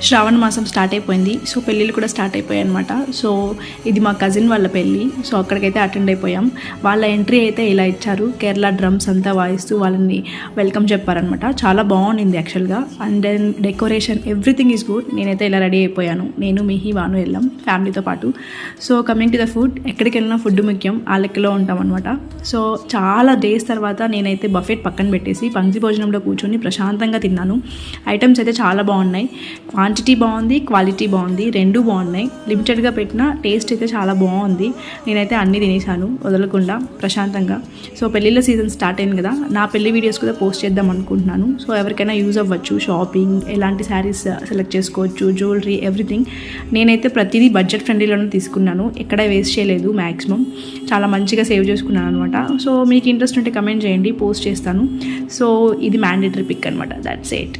శ్రావణ మాసం స్టార్ట్ అయిపోయింది. సో పెళ్ళిళ్ళు కూడా స్టార్ట్ అయిపోయాయి అనమాట. సో ఇది మా కజిన్ వాళ్ళ పెళ్ళి. సో అక్కడికైతే అటెండ్ అయిపోయాం. వాళ్ళ ఎంట్రీ అయితే ఇలా ఇచ్చారు. కేరళ డ్రమ్స్ అంతా వాయిస్తూ వాళ్ళని వెల్కమ్ చెప్పారనమాట. చాలా బాగుండింది యాక్చువల్గా. And then decoration everything is good. నేనైతే ఇలా రెడీ అయిపోయాను. నేను మిహి వాను వెళ్ళాం ఫ్యామిలీతో పాటు. So coming to the food, ఎక్కడికి వెళ్ళినా ఫుడ్ ముఖ్యం, ఆ లెక్కలో ఉంటాం అనమాట. సో చాలా డేస్ తర్వాత నేనైతే బఫెట్ పక్కన పెట్టేసి పంక్తి భోజనంలో కూర్చొని ప్రశాంతంగా తిన్నాను. ఐటమ్స్ అయితే చాలా బాగున్నాయి. క్వాంటిటీ బాగుంది, క్వాలిటీ బాగుంది, రెండూ బాగున్నాయి. లిమిటెడ్గా పెట్టిన టేస్ట్ అయితే చాలా బాగుంది. నేనైతే అన్నీ తినేసాను వదలకుండా ప్రశాంతంగా. సో పెళ్ళిళ్ళ సీజన్ స్టార్ట్ అయింది కదా, నా పెళ్లి వీడియోస్ కూడా పోస్ట్ చేద్దాం అనుకుంటున్నాను. సో ఎవరికైనా యూజ్ అవ్వచ్చు. షాపింగ్, ఎలాంటి శారీస్ సెలెక్ట్ చేసుకోవచ్చు, జ్యువెలరీ, ఎవ్రీథింగ్. నేనైతే ప్రతిదీ బడ్జెట్ ఫ్రెండ్లీలోనే తీసుకున్నాను. ఎక్కడ వేస్ట్ చేయలేదు. మ్యాక్సిమం చాలా మంచిగా సేవ్ చేసుకున్నాను అనమాట. సో మీకు ఇంట్రెస్ట్ ఉంటే కమెంట్ చేయండి, పోస్ట్ చేస్తాను. సో ఇది మ్యాండేటరీ పిక్ అనమాట. That's it.